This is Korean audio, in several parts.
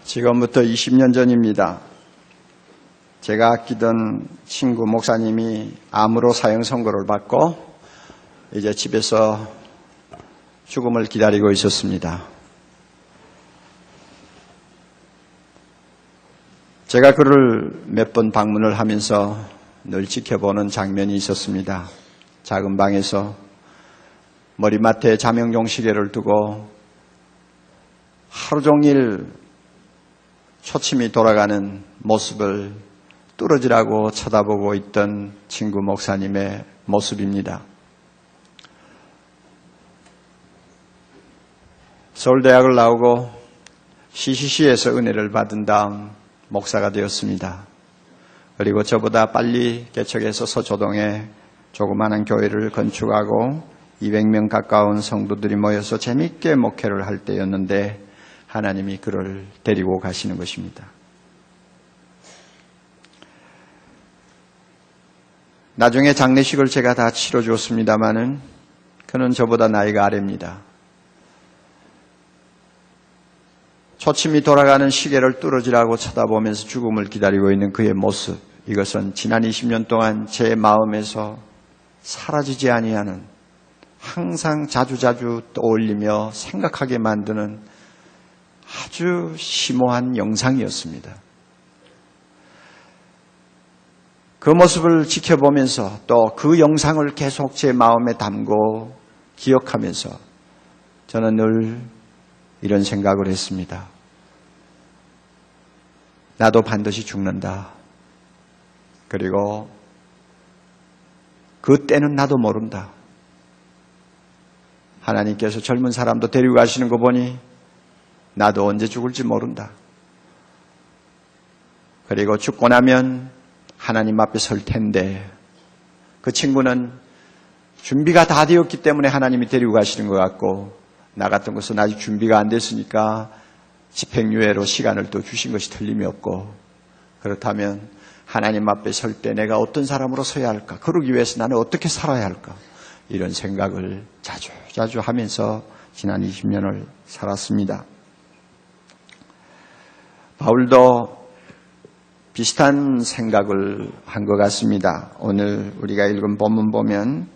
지금부터 20년 전입니다. 제가 아끼던 친구 목사님이 암으로 사형 선고를 받고 이제 집에서 죽음을 기다리고 있었습니다. 제가 그를 몇 번 방문을 하면서 늘 지켜보는 장면이 있었습니다. 작은 방에서 머리맡에 자명종 시계를 두고 하루 종일 초침이 돌아가는 모습을 뚫어지라고 쳐다보고 있던 친구 목사님의 모습입니다. 서울대학을 나오고 CCC에서 은혜를 받은 다음 목사가 되었습니다. 그리고 저보다 빨리 개척해서 서초동에 조그마한 교회를 건축하고 200명 가까운 성도들이 모여서 재밌게 목회를 할 때였는데 하나님이 그를 데리고 가시는 것입니다. 나중에 장례식을 제가 다 치러주었습니다마는 그는 저보다 나이가 아래입니다. 초침이 돌아가는 시계를 뚫어지라고 쳐다보면서 죽음을 기다리고 있는 그의 모습, 이것은 지난 20년 동안 제 마음에서 사라지지 아니하는, 항상 자주자주 떠올리며 생각하게 만드는 아주 심오한 영상이었습니다. 그 모습을 지켜보면서 또 그 영상을 계속 제 마음에 담고 기억하면서 저는 늘 이런 생각을 했습니다. 나도 반드시 죽는다. 그리고 그 때는 나도 모른다. 하나님께서 젊은 사람도 데리고 가시는 거 보니 나도 언제 죽을지 모른다. 그리고 죽고 나면 하나님 앞에 설 텐데 그 친구는 준비가 다 되었기 때문에 하나님이 데리고 가시는 것 같고 나 같은 것은 아직 준비가 안 됐으니까 집행유예로 시간을 또 주신 것이 틀림이 없고, 그렇다면 하나님 앞에 설 때 내가 어떤 사람으로 서야 할까? 그러기 위해서 나는 어떻게 살아야 할까? 이런 생각을 자주 하면서 지난 20년을 살았습니다. 바울도 비슷한 생각을 한 것 같습니다. 오늘 우리가 읽은 본문 보면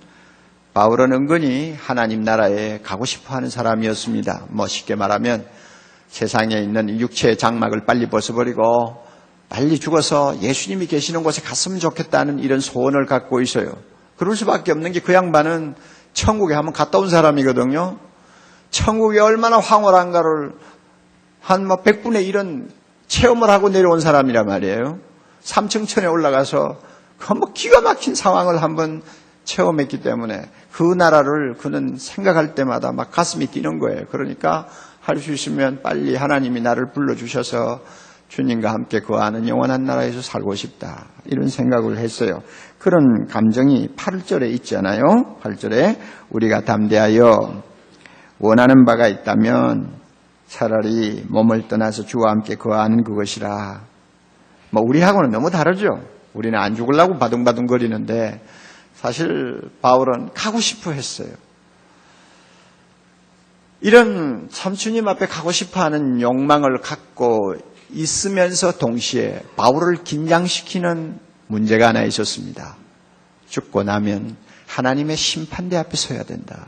바울은 은근히 하나님 나라에 가고 싶어하는 사람이었습니다. 쉽게 말하면 세상에 있는 육체의 장막을 빨리 벗어버리고 빨리 죽어서 예수님이 계시는 곳에 갔으면 좋겠다는 이런 소원을 갖고 있어요. 그럴 수밖에 없는 게 그 양반은 천국에 한번 갔다 온 사람이거든요. 천국이 얼마나 황홀한가를 한 100분의 1은 체험을 하고 내려온 사람이란 말이에요. 3층천에 올라가서 그 기가 막힌 상황을 한번 체험했기 때문에 그 나라를 그는 생각할 때마다 막 가슴이 뛰는 거예요. 그러니까 할 수 있으면 빨리 하나님이 나를 불러주셔서 주님과 함께 거하는 영원한 나라에서 살고 싶다. 이런 생각을 했어요. 그런 감정이 8절에 있잖아요. 8절에 우리가 담대하여 원하는 바가 있다면 차라리 몸을 떠나서 주와 함께 거하는 그것이라. 우리하고는 너무 다르죠. 우리는 안 죽으려고 바둥바둥 거리는데 사실 바울은 가고 싶어 했어요. 이런 참 주님 앞에 가고 싶어 하는 욕망을 갖고 있으면서 동시에 바울을 긴장시키는 문제가 하나 있었습니다. 죽고 나면 하나님의 심판대 앞에 서야 된다.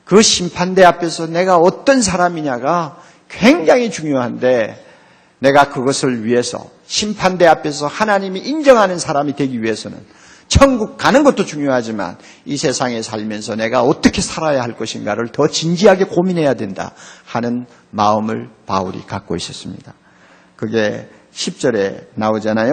그 심판대 앞에서 내가 어떤 사람이냐가 굉장히 중요한데 내가 그것을 위해서 심판대 앞에서 하나님이 인정하는 사람이 되기 위해서는 천국 가는 것도 중요하지만 이 세상에 살면서 내가 어떻게 살아야 할 것인가를 더 진지하게 고민해야 된다 하는 마음을 바울이 갖고 있었습니다. 그게 10절에 나오잖아요.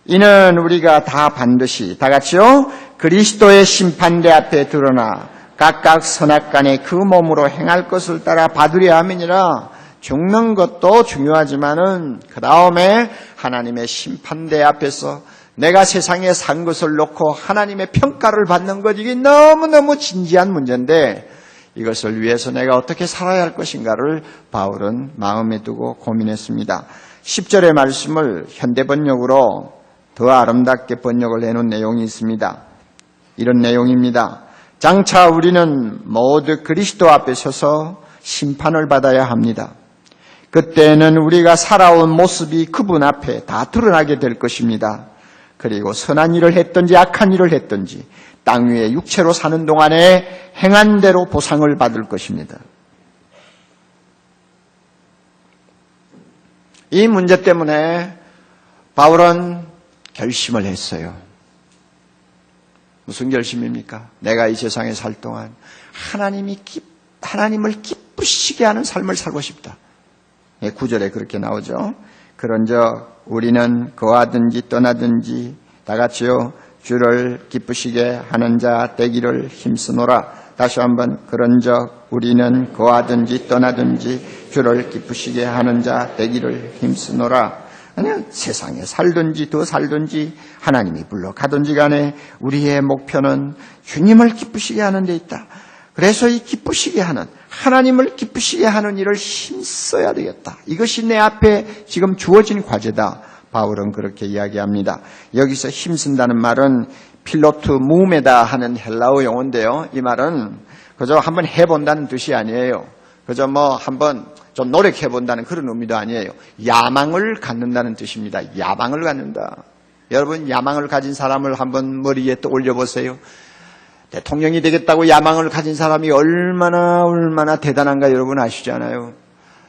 이는 우리가 다 반드시 다 같이요 그리스도의 심판대 앞에 드러나 각각 선악간에 그 몸으로 행할 것을 따라 받으려 함이니라. 죽는 것도 중요하지만은 그 다음에 하나님의 심판대 앞에서 내가 세상에 산 것을 놓고 하나님의 평가를 받는 것, 이게 너무너무 진지한 문제인데 이것을 위해서 내가 어떻게 살아야 할 것인가를 바울은 마음에 두고 고민했습니다. 10절의 말씀을 현대번역으로 더 아름답게 번역을 해놓은 내용이 있습니다. 이런 내용입니다. 장차 우리는 모두 그리스도 앞에 서서 심판을 받아야 합니다. 그때는 우리가 살아온 모습이 그분 앞에 다 드러나게 될 것입니다. 그리고 선한 일을 했든지 악한 일을 했든지 땅 위에 육체로 사는 동안에 행한 대로 보상을 받을 것입니다. 이 문제 때문에 바울은 결심을 했어요. 무슨 결심입니까? 내가 이 세상에 살 동안 하나님을 기쁘시게 하는 삶을 살고 싶다. 9절에 그렇게 나오죠. 그런즉 우리는 거하든지 떠나든지 다 같이요. 주를 기쁘시게 하는 자 되기를 힘쓰노라. 다시 한번 그런즉 우리는 거하든지 떠나든지 주를 기쁘시게 하는 자 되기를 힘쓰노라. 아니, 세상에 살든지 더 살든지 하나님이 불러가든지 간에 우리의 목표는 주님을 기쁘시게 하는 데 있다. 그래서 이 기쁘시게 하는, 하나님을 기쁘시게 하는 일을 힘써야 되겠다. 이것이 내 앞에 지금 주어진 과제다. 바울은 그렇게 이야기합니다. 여기서 힘쓴다는 말은 필로트 무메다 하는 헬라어 용어인데요. 이 말은 그저 한번 해본다는 뜻이 아니에요. 그저 한번 좀 노력해본다는 그런 의미도 아니에요. 야망을 갖는다는 뜻입니다. 야망을 갖는다. 여러분, 야망을 가진 사람을 한번 머리에 떠올려 보세요. 대통령이 되겠다고 야망을 가진 사람이 얼마나 대단한가 여러분 아시잖아요.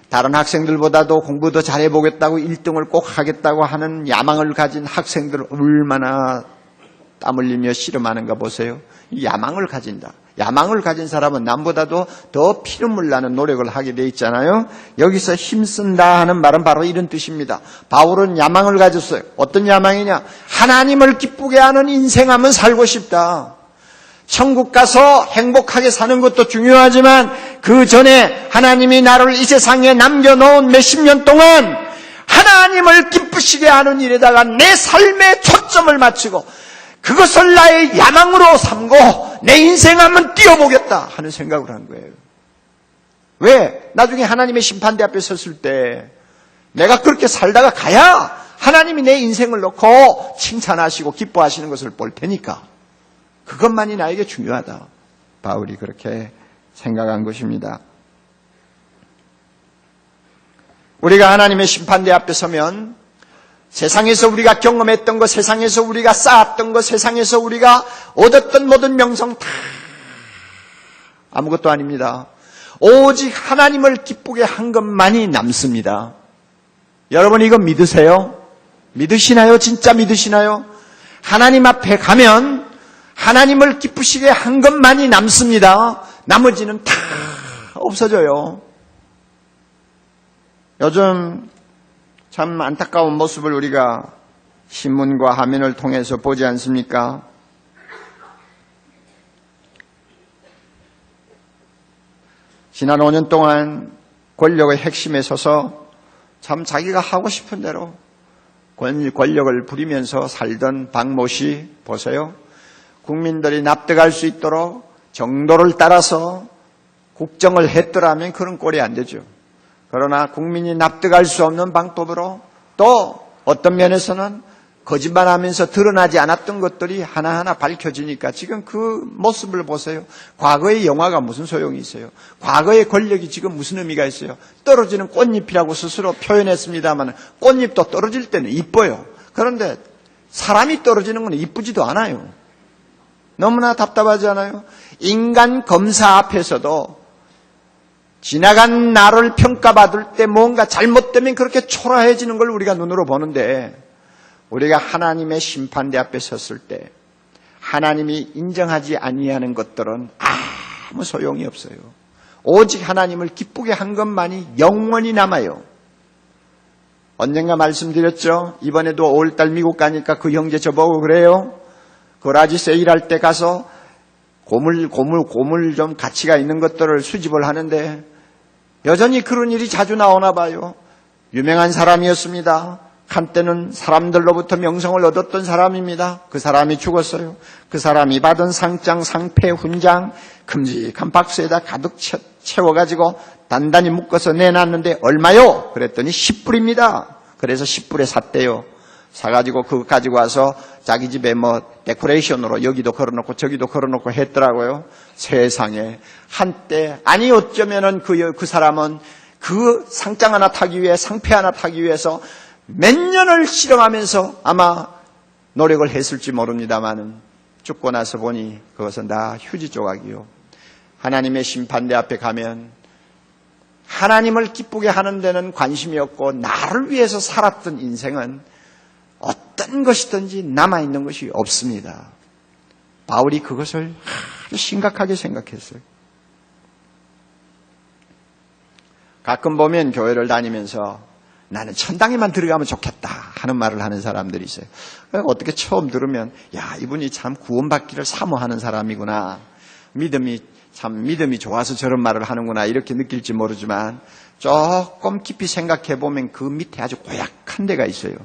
다른 학생들보다도 공부 더 잘해보겠다고 1등을 꼭 하겠다고 하는 야망을 가진 학생들 얼마나 땀 흘리며 씨름하는가 보세요. 야망을 가진다. 야망을 가진 사람은 남보다도 더 피눈물 나는 노력을 하게 돼 있잖아요. 여기서 힘쓴다 하는 말은 바로 이런 뜻입니다. 바울은 야망을 가졌어요. 어떤 야망이냐? 하나님을 기쁘게 하는 인생 한번 살고 싶다. 천국 가서 행복하게 사는 것도 중요하지만 그 전에 하나님이 나를 이 세상에 남겨놓은 몇십 년 동안 하나님을 기쁘시게 하는 일에다가 내 삶의 초점을 맞추고 그것을 나의 야망으로 삼고 내 인생 한번 뛰어보겠다 하는 생각을 한 거예요. 왜? 나중에 하나님의 심판대 앞에 섰을 때 내가 그렇게 살다가 가야 하나님이 내 인생을 놓고 칭찬하시고 기뻐하시는 것을 볼 테니까 그것만이 나에게 중요하다. 바울이 그렇게 생각한 것입니다. 우리가 하나님의 심판대 앞에 서면 세상에서 우리가 경험했던 것, 세상에서 우리가 쌓았던 것, 세상에서 우리가 얻었던 모든 명성 다 아무것도 아닙니다. 오직 하나님을 기쁘게 한 것만이 남습니다. 여러분 이거 믿으세요? 믿으시나요? 진짜 믿으시나요? 하나님 앞에 가면 하나님을 기쁘시게 한 것만이 남습니다. 나머지는 다 없어져요. 요즘 참 안타까운 모습을 우리가 신문과 화면을 통해서 보지 않습니까? 지난 5년 동안 권력의 핵심에 서서 참 자기가 하고 싶은 대로 권력을 부리면서 살던 박모 씨 보세요. 국민들이 납득할 수 있도록 정도를 따라서 국정을 했더라면 그런 꼴이 안 되죠. 그러나 국민이 납득할 수 없는 방법으로 또 어떤 면에서는 거짓말하면서 드러나지 않았던 것들이 하나하나 밝혀지니까 지금 그 모습을 보세요. 과거의 영화가 무슨 소용이 있어요? 과거의 권력이 지금 무슨 의미가 있어요? 떨어지는 꽃잎이라고 스스로 표현했습니다만 꽃잎도 떨어질 때는 이뻐요. 그런데 사람이 떨어지는 건 이쁘지도 않아요. 너무나 답답하지 않아요? 인간 검사 앞에서도 지나간 나를 평가받을 때 뭔가 잘못되면 그렇게 초라해지는 걸 우리가 눈으로 보는데 우리가 하나님의 심판대 앞에 섰을 때 하나님이 인정하지 아니하는 것들은 아무 소용이 없어요. 오직 하나님을 기쁘게 한 것만이 영원히 남아요. 언젠가 말씀드렸죠. 이번에도 5월달 미국 가니까 그 형제 저보고 그래요. 거라지 세일할 때 가서 고물 좀 가치가 있는 것들을 수집을 하는데 여전히 그런 일이 자주 나오나 봐요. 유명한 사람이었습니다. 한때는 사람들로부터 명성을 얻었던 사람입니다. 그 사람이 죽었어요. 그 사람이 받은 상장, 상패, 훈장 큼직한 박스에다 가득 채워가지고 단단히 묶어서 내놨는데 얼마요? 그랬더니 10불입니다. 그래서 10불에 샀대요. 사가지고 그거 가지고 와서 자기 집에 데코레이션으로 여기도 걸어놓고 저기도 걸어놓고 했더라고요. 세상에 한때 아니 어쩌면은 그 사람은 그 상장 하나 타기 위해, 상패 하나 타기 위해서 몇 년을 실험하면서 아마 노력을 했을지 모릅니다만은 죽고 나서 보니 그것은 다 휴지 조각이요. 하나님의 심판대 앞에 가면 하나님을 기쁘게 하는 데는 관심이 없고 나를 위해서 살았던 인생은 어떤 것이든지 남아있는 것이 없습니다. 바울이 그것을 아주 심각하게 생각했어요. 가끔 보면 교회를 다니면서 나는 천당에만 들어가면 좋겠다 하는 말을 하는 사람들이 있어요. 어떻게 처음 들으면 야, 이분이 참 구원받기를 사모하는 사람이구나. 믿음이 좋아서 저런 말을 하는구나 이렇게 느낄지 모르지만 조금 깊이 생각해 보면 그 밑에 아주 고약한 데가 있어요.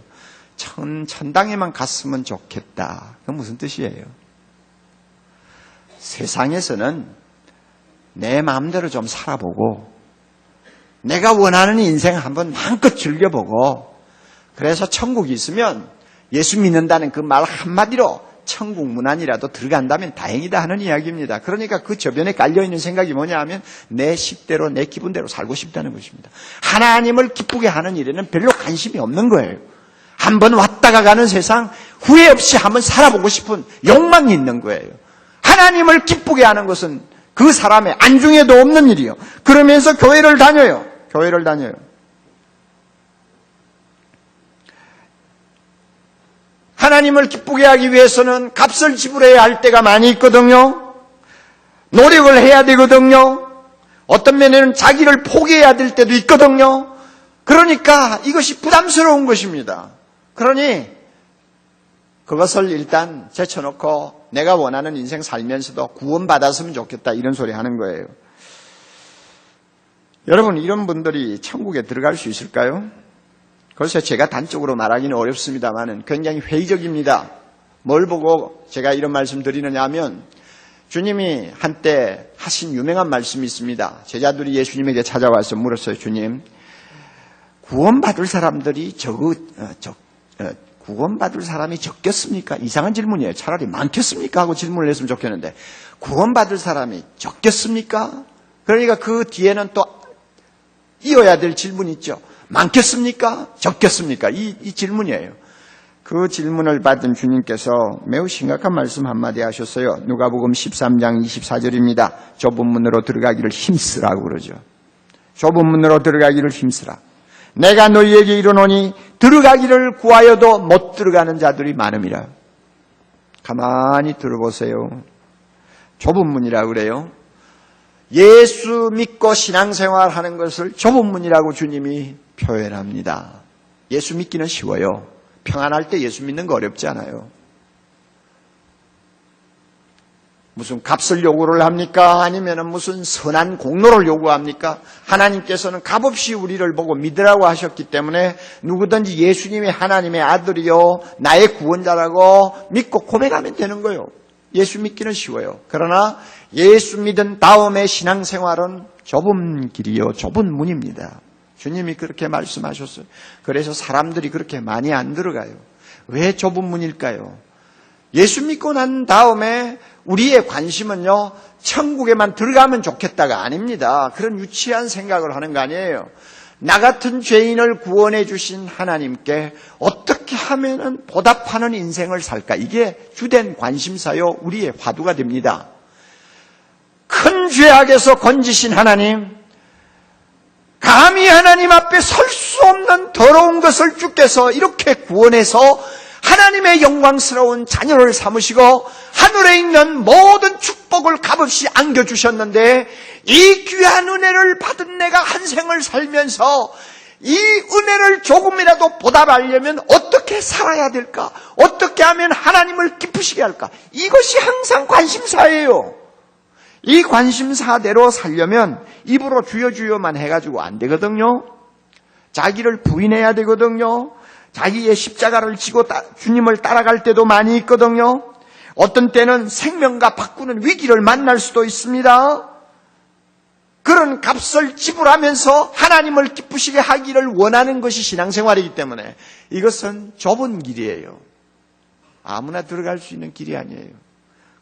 천당에만 갔으면 좋겠다. 그건 무슨 뜻이에요? 세상에서는 내 마음대로 좀 살아보고 내가 원하는 인생 한번 마음껏 즐겨보고 그래서 천국이 있으면 예수 믿는다는 그 말 한마디로 천국 문 안이라도 들어간다면 다행이다 하는 이야기입니다. 그러니까 그 저변에 깔려있는 생각이 뭐냐 하면 내 식대로 내 기분대로 살고 싶다는 것입니다. 하나님을 기쁘게 하는 일에는 별로 관심이 없는 거예요. 한번 왔다가 가는 세상 후회 없이 한번 살아보고 싶은 욕망이 있는 거예요. 하나님을 기쁘게 하는 것은 그 사람의 안중에도 없는 일이요. 그러면서 교회를 다녀요. 하나님을 기쁘게 하기 위해서는 값을 지불해야 할 때가 많이 있거든요. 노력을 해야 되거든요. 어떤 면에는 자기를 포기해야 될 때도 있거든요. 그러니까 이것이 부담스러운 것입니다. 그러니 그것을 일단 제쳐놓고 내가 원하는 인생 살면서도 구원받았으면 좋겠다 이런 소리 하는 거예요. 여러분, 이런 분들이 천국에 들어갈 수 있을까요? 글쎄 제가 단적으로 말하기는 어렵습니다만 굉장히 회의적입니다. 뭘 보고 제가 이런 말씀 드리느냐 하면 주님이 한때 하신 유명한 말씀이 있습니다. 제자들이 예수님에게 찾아와서 물었어요. 주님, 구원받을 사람들이 구원받을 사람이 적겠습니까? 이상한 질문이에요. 차라리 많겠습니까? 하고 질문을 했으면 좋겠는데 구원받을 사람이 적겠습니까? 그러니까 그 뒤에는 또 이어야 될 질문이 있죠. 많겠습니까? 적겠습니까? 이 질문이에요. 그 질문을 받은 주님께서 매우 심각한 말씀 한마디 하셨어요. 누가복음 13장 24절입니다. 좁은 문으로 들어가기를 힘쓰라고 그러죠. 좁은 문으로 들어가기를 힘쓰라. 내가 너희에게 이르노니 들어가기를 구하여도 못 들어가는 자들이 많음이라. 가만히 들어보세요. 좁은 문이라고 그래요. 예수 믿고 신앙생활하는 것을 좁은 문이라고 주님이 표현합니다. 예수 믿기는 쉬워요. 평안할 때 예수 믿는 거 어렵지 않아요. 무슨 값을 요구를 합니까? 아니면 무슨 선한 공로를 요구합니까? 하나님께서는 값없이 우리를 보고 믿으라고 하셨기 때문에 누구든지 예수님이 하나님의 아들이요 나의 구원자라고 믿고 고백하면 되는 거예요. 예수 믿기는 쉬워요. 그러나 예수 믿은 다음의 신앙생활은 좁은 길이요 좁은 문입니다. 주님이 그렇게 말씀하셨어요. 그래서 사람들이 그렇게 많이 안 들어가요. 왜 좁은 문일까요? 예수 믿고 난 다음에 우리의 관심은요, 천국에만 들어가면 좋겠다가 아닙니다. 그런 유치한 생각을 하는 거 아니에요. 나 같은 죄인을 구원해 주신 하나님께 어떻게 하면 보답하는 인생을 살까? 이게 주된 관심사요, 우리의 화두가 됩니다. 큰 죄악에서 건지신 하나님, 감히 하나님 앞에 설 수 없는 더러운 것을 주께서 이렇게 구원해서 하나님의 영광스러운 자녀를 삼으시고 하늘에 있는 모든 축복을 값없이 안겨주셨는데 이 귀한 은혜를 받은 내가 한 생을 살면서 이 은혜를 조금이라도 보답하려면 어떻게 살아야 될까? 어떻게 하면 하나님을 기쁘시게 할까? 이것이 항상 관심사예요. 이 관심사대로 살려면 입으로 주여 주여만 해가지고 안 되거든요. 자기를 부인해야 되거든요. 자기의 십자가를 지고 주님을 따라갈 때도 많이 있거든요. 어떤 때는 생명과 바꾸는 위기를 만날 수도 있습니다. 그런 값을 지불하면서 하나님을 기쁘시게 하기를 원하는 것이 신앙생활이기 때문에 이것은 좁은 길이에요. 아무나 들어갈 수 있는 길이 아니에요.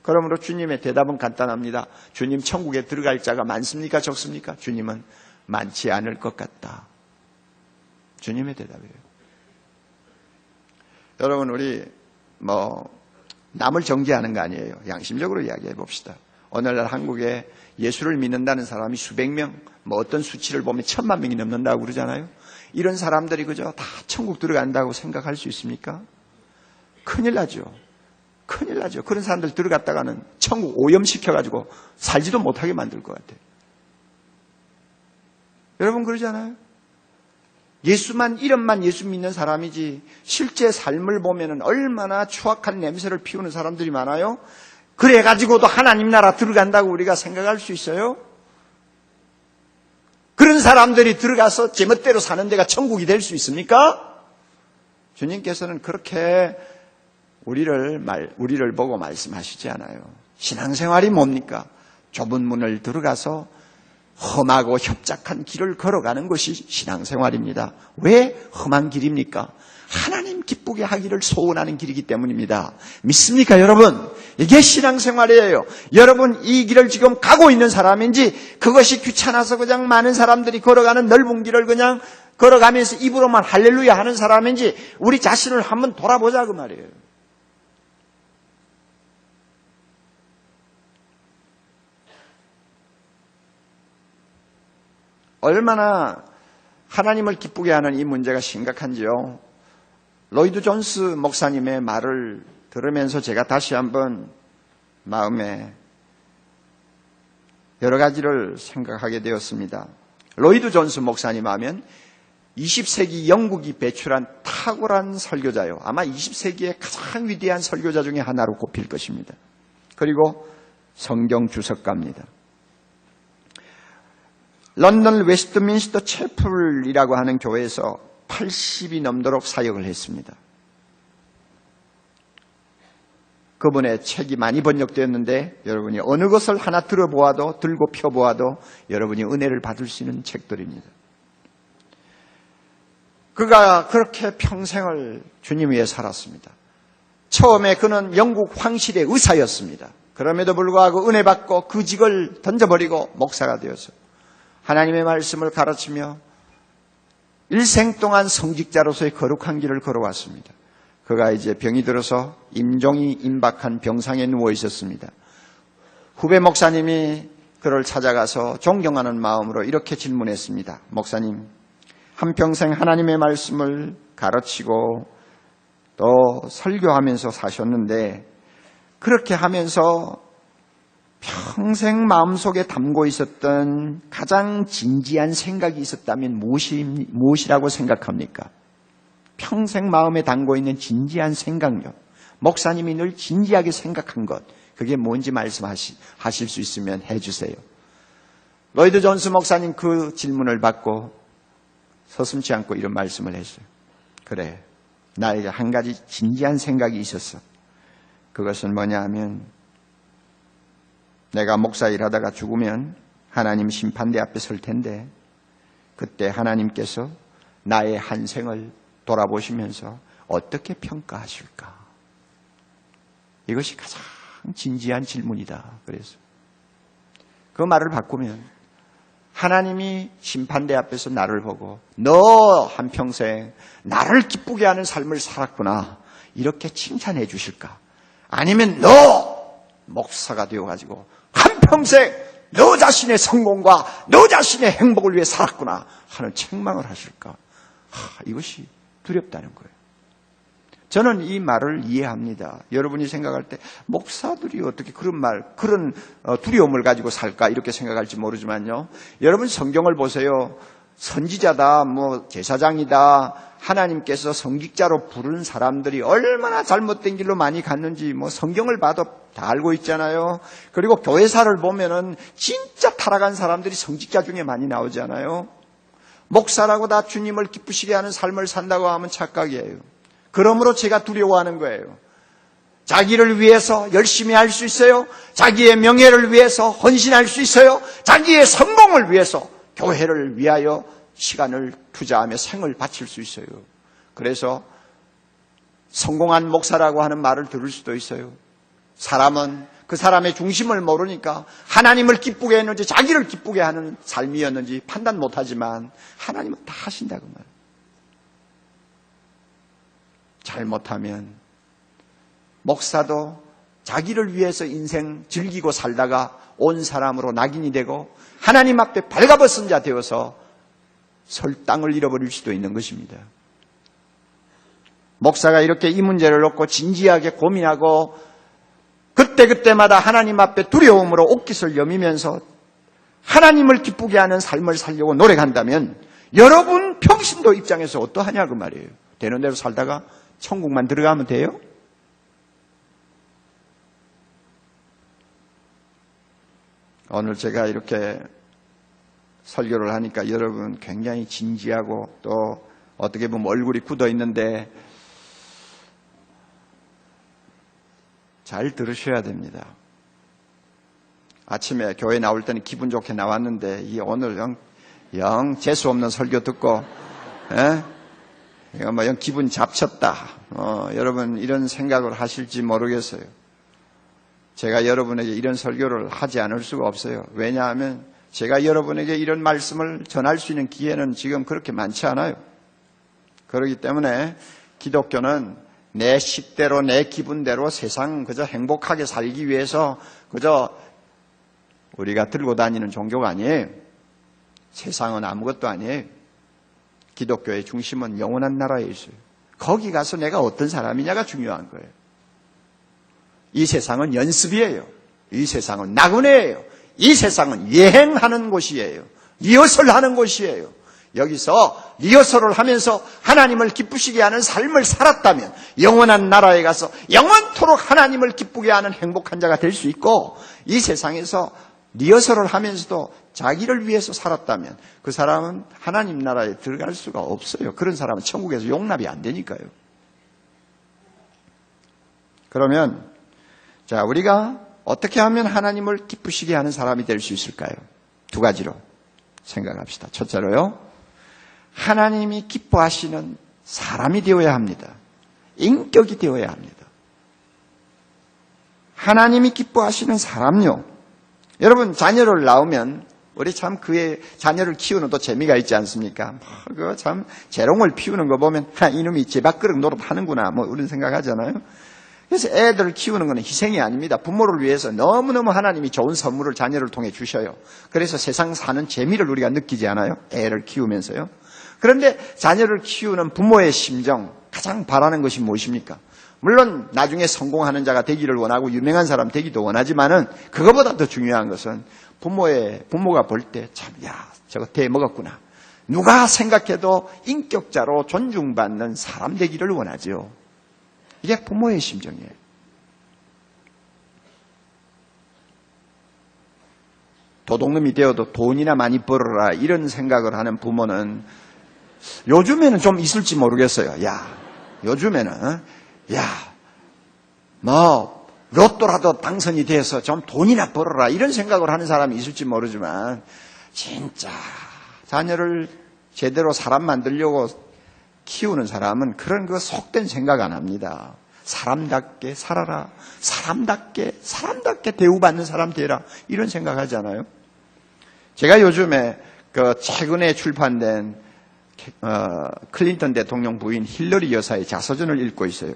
그러므로 주님의 대답은 간단합니다. 주님, 천국에 들어갈 자가 많습니까? 적습니까? 주님은 많지 않을 것 같다. 주님의 대답이에요. 여러분, 우리 남을 정죄하는 거 아니에요. 양심적으로 이야기해 봅시다. 오늘날 한국에 예수를 믿는다는 사람이 수백 명, 어떤 수치를 보면 1000만 명이 넘는다고 그러잖아요. 이런 사람들이 그저 다 천국 들어간다고 생각할 수 있습니까? 큰일 나죠. 큰일 나죠. 그런 사람들 들어갔다가는 천국 오염시켜가지고 살지도 못하게 만들 것 같아요. 여러분 그러잖아요. 예수만, 이름만 예수 믿는 사람이지 실제 삶을 보면은 얼마나 추악한 냄새를 피우는 사람들이 많아요. 그래가지고도 하나님 나라 들어간다고 우리가 생각할 수 있어요? 그런 사람들이 들어가서 제멋대로 사는 데가 천국이 될 수 있습니까? 주님께서는 그렇게 우리를 보고 말씀하시지 않아요. 신앙생활이 뭡니까? 좁은 문을 들어가서 험하고 협착한 길을 걸어가는 것이 신앙생활입니다. 왜 험한 길입니까? 하나님 기쁘게 하기를 소원하는 길이기 때문입니다. 믿습니까, 여러분? 이게 신앙생활이에요. 여러분, 이 길을 지금 가고 있는 사람인지, 그것이 귀찮아서 그냥 많은 사람들이 걸어가는 넓은 길을 그냥 걸어가면서 입으로만 할렐루야 하는 사람인지, 우리 자신을 한번 돌아보자 그 말이에요. 얼마나 하나님을 기쁘게 하는 이 문제가 심각한지요. 로이드 존스 목사님의 말을 들으면서 제가 다시 한번 마음에 여러 가지를 생각하게 되었습니다. 로이드 존스 목사님 하면 20세기 영국이 배출한 탁월한 설교자요. 아마 20세기의 가장 위대한 설교자 중에 하나로 꼽힐 것입니다. 그리고 성경 주석가입니다. 런던 웨스트민스터 채플이라고 하는 교회에서 80이 넘도록 사역을 했습니다. 그분의 책이 많이 번역되었는데 여러분이 어느 것을 하나 들어보아도 들고 펴보아도 여러분이 은혜를 받을 수 있는 책들입니다. 그가 그렇게 평생을 주님 위해 살았습니다. 처음에 그는 영국 황실의 의사였습니다. 그럼에도 불구하고 은혜 받고 그 직을 던져버리고 목사가 되어서 하나님의 말씀을 가르치며 일생 동안 성직자로서의 거룩한 길을 걸어왔습니다. 그가 이제 병이 들어서 임종이 임박한 병상에 누워 있었습니다. 후배 목사님이 그를 찾아가서 존경하는 마음으로 이렇게 질문했습니다. 목사님, 한평생 하나님의 말씀을 가르치고 또 설교하면서 사셨는데 그렇게 하면서 평생 마음속에 담고 있었던 가장 진지한 생각이 있었다면 무엇이라고 생각합니까? 평생 마음에 담고 있는 진지한 생각요. 목사님이 늘 진지하게 생각한 것, 그게 뭔지 말씀하실 수 있으면 해주세요. 로이드 존스 목사님 그 질문을 받고 서슴지 않고 이런 말씀을 했어요. 그래, 나에게 한 가지 진지한 생각이 있었어. 그것은 뭐냐 하면 내가 목사 일하다가 죽으면 하나님 심판대 앞에 설 텐데 그때 하나님께서 나의 한 생을 돌아보시면서 어떻게 평가하실까? 이것이 가장 진지한 질문이다. 그래서 그 말을 바꾸면 하나님이 심판대 앞에서 나를 보고 너 한평생 나를 기쁘게 하는 삶을 살았구나 이렇게 칭찬해 주실까? 아니면 너 목사가 되어가지고 한평생 너 자신의 성공과 너 자신의 행복을 위해 살았구나 하는 책망을 하실까? 이것이 두렵다는 거예요. 저는 이 말을 이해합니다. 여러분이 생각할 때 목사들이 어떻게 그런 두려움을 가지고 살까 이렇게 생각할지 모르지만요. 여러분 성경을 보세요. 선지자다, 제사장이다, 하나님께서 성직자로 부른 사람들이 얼마나 잘못된 길로 많이 갔는지 성경을 봐도 다 알고 있잖아요. 그리고 교회사를 보면은 진짜 타락한 사람들이 성직자 중에 많이 나오잖아요. 목사라고 다 주님을 기쁘시게 하는 삶을 산다고 하면 착각이에요. 그러므로 제가 두려워하는 거예요. 자기를 위해서 열심히 할 수 있어요. 자기의 명예를 위해서 헌신할 수 있어요. 자기의 성공을 위해서 교회를 위하여 시간을 투자하며 생을 바칠 수 있어요. 그래서 성공한 목사라고 하는 말을 들을 수도 있어요. 사람은 그 사람의 중심을 모르니까 하나님을 기쁘게 했는지 자기를 기쁘게 하는 삶이었는지 판단 못하지만 하나님은 다 하신다 그 말. 잘못하면 목사도 자기를 위해서 인생 즐기고 살다가 온 사람으로 낙인이 되고 하나님 앞에 발가벗은 자 되어서 설 땅을 잃어버릴 수도 있는 것입니다. 목사가 이렇게 이 문제를 놓고 진지하게 고민하고 그때그때마다 하나님 앞에 두려움으로 옷깃을 여미면서 하나님을 기쁘게 하는 삶을 살려고 노력한다면 여러분 평신도 입장에서 어떠하냐 그 말이에요. 되는 대로 살다가 천국만 들어가면 돼요? 오늘 제가 이렇게 설교를 하니까 여러분 굉장히 진지하고 또 어떻게 보면 얼굴이 굳어 있는데 잘 들으셔야 됩니다. 아침에 교회 나올 때는 기분 좋게 나왔는데 오늘 영 재수 없는 설교 듣고 이거 뭐 영 기분 잡쳤다. 여러분 이런 생각을 하실지 모르겠어요. 제가 여러분에게 이런 설교를 하지 않을 수가 없어요. 왜냐하면 제가 여러분에게 이런 말씀을 전할 수 있는 기회는 지금 그렇게 많지 않아요. 그렇기 때문에 기독교는 내 식대로 내 기분대로 세상 그저 행복하게 살기 위해서 그저 우리가 들고 다니는 종교가 아니에요. 세상은 아무것도 아니에요. 기독교의 중심은 영원한 나라에 있어요. 거기 가서 내가 어떤 사람이냐가 중요한 거예요. 이 세상은 연습이에요. 이 세상은 나그네예요. 이 세상은 여행하는 곳이에요. 리허설하는 곳이에요. 여기서 리허설을 하면서 하나님을 기쁘시게 하는 삶을 살았다면 영원한 나라에 가서 영원토록 하나님을 기쁘게 하는 행복한 자가 될 수 있고, 이 세상에서 리허설을 하면서도 자기를 위해서 살았다면 그 사람은 하나님 나라에 들어갈 수가 없어요. 그런 사람은 천국에서 용납이 안 되니까요. 그러면 자, 우리가 어떻게 하면 하나님을 기쁘시게 하는 사람이 될 수 있을까요? 두 가지로 생각합시다. 첫째로요, 하나님이 기뻐하시는 사람이 되어야 합니다. 인격이 되어야 합니다. 하나님이 기뻐하시는 사람요. 여러분, 자녀를 낳으면 우리 참 그의 자녀를 키우는 또 재미가 있지 않습니까? 그 참 재롱을 피우는 거 보면 이놈이 제 밥그릇 노릇하는구나 뭐 이런 생각하잖아요. 그래서 애들을 키우는 것은 희생이 아닙니다. 부모를 위해서 너무너무 하나님이 좋은 선물을 자녀를 통해 주셔요. 그래서 세상 사는 재미를 우리가 느끼지 않아요? 애를 키우면서요. 그런데 자녀를 키우는 부모의 심정, 가장 바라는 것이 무엇입니까? 물론 나중에 성공하는 자가 되기를 원하고 유명한 사람 되기도 원하지만은 그거보다 더 중요한 것은 부모가 볼 때 참, 야, 저거 대먹었구나. 누가 생각해도 인격자로 존중받는 사람 되기를 원하죠. 이게 부모의 심정이에요. 도둑놈이 되어도 돈이나 많이 벌어라 이런 생각을 하는 부모는 요즘에는 좀 있을지 모르겠어요. 요즘에는 뭐 로또라도 당선이 돼서 좀 돈이나 벌어라 이런 생각을 하는 사람이 있을지 모르지만 진짜 자녀를 제대로 사람 만들려고 키우는 사람은 그런 거 속된 생각 안 합니다. 사람답게 살아라. 사람답게 대우받는 사람 되라. 이런 생각하지 않아요? 제가 요즘에 그 최근에 출판된 클린턴 대통령 부인 힐러리 여사의 자서전을 읽고 있어요.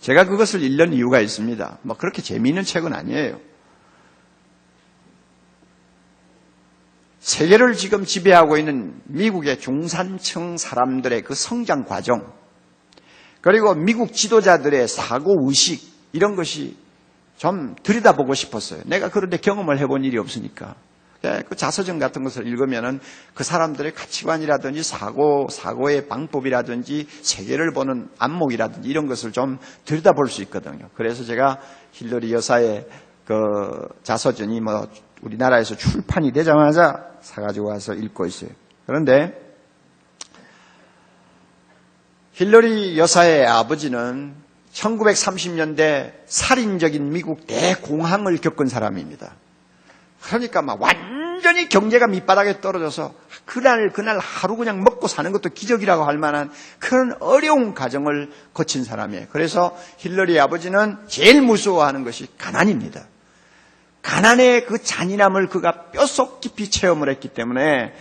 제가 그것을 읽는 이유가 있습니다. 뭐 그렇게 재미있는 책은 아니에요. 세계를 지금 지배하고 있는 미국의 중산층 사람들의 그 성장 과정, 그리고 미국 지도자들의 사고의식, 이런 것이 좀 들여다보고 싶었어요. 내가 그런데 경험을 해본 일이 없으니까. 그 자서전 같은 것을 읽으면은 그 사람들의 가치관이라든지 사고의 방법이라든지 세계를 보는 안목이라든지 이런 것을 좀 들여다볼 수 있거든요. 그래서 제가 힐러리 여사의 그 자서전이 뭐 우리나라에서 출판이 되자마자 사가지고 와서 읽고 있어요. 그런데 힐러리 여사의 아버지는 1930년대 살인적인 미국 대공황을 겪은 사람입니다. 그러니까 막 완전히 완전히 경제가 밑바닥에 떨어져서 그날 하루 그냥 먹고 사는 것도 기적이라고 할 만한 그런 어려운 가정을 거친 사람이에요. 그래서 힐러리 아버지는 제일 무서워하는 것이 가난입니다. 가난의 그 잔인함을 그가 뼛속 깊이 체험을 했기 때문에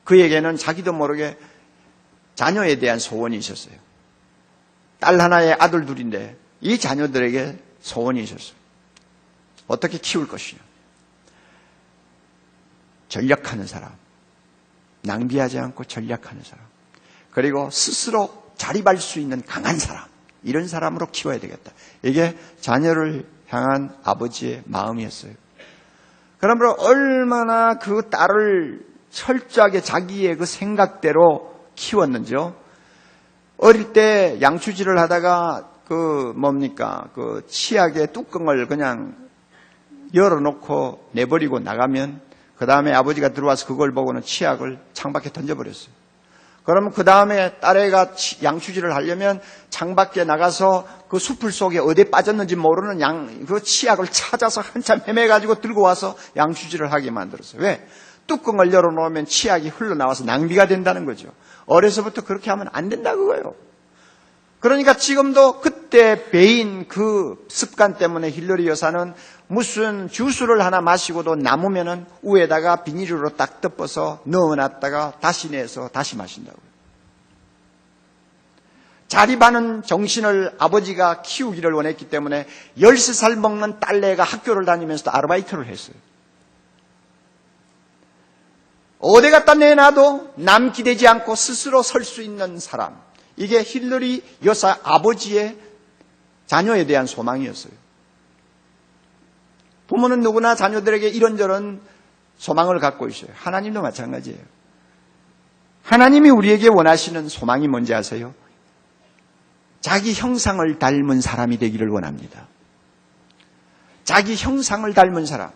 그에게는 자기도 모르게 자녀에 대한 소원이 있었어요. 딸 하나에 아들 둘인데 이 자녀들에게 소원이 있었어요. 어떻게 키울 것이냐. 전략하는 사람, 낭비하지 않고 전략하는 사람, 그리고 스스로 자립할 수 있는 강한 사람, 이런 사람으로 키워야 되겠다. 이게 자녀를 향한 아버지의 마음이었어요. 그러므로 얼마나 그 딸을 철저하게 자기의 그 생각대로 키웠는지요. 어릴 때 양치질을 하다가 그 치약의 뚜껑을 그냥 열어놓고 내버리고 나가면 그 다음에 아버지가 들어와서 그걸 보고는 치약을 창밖에 던져버렸어요. 그러면 그 다음에 딸애가 양치질을 하려면 창밖에 나가서 그 숲을 속에 어디에 빠졌는지 모르는 그 치약을 찾아서 한참 헤매가지고 들고 와서 양치질을 하게 만들었어요. 왜? 뚜껑을 열어놓으면 치약이 흘러나와서 낭비가 된다는 거죠. 어려서부터 그렇게 하면 안 된다 그거예요. 그러니까 지금도 그때 배인 그 습관 때문에 힐러리 여사는 무슨 주스를 하나 마시고도 남으면은 위에다가 비닐로 딱 덮어서 넣어놨다가 다시 내서 다시 마신다고요. 자립하는 정신을 아버지가 키우기를 원했기 때문에 13살 먹는 딸내가 학교를 다니면서도 아르바이트를 했어요. 어디 갖다 내놔도 남기되지 않고 스스로 설 수 있는 사람. 이게 힐러리 여사 아버지의 자녀에 대한 소망이었어요. 부모는 누구나 자녀들에게 이런저런 소망을 갖고 있어요. 하나님도 마찬가지예요. 하나님이 우리에게 원하시는 소망이 뭔지 아세요? 자기 형상을 닮은 사람이 되기를 원합니다. 자기 형상을 닮은 사람.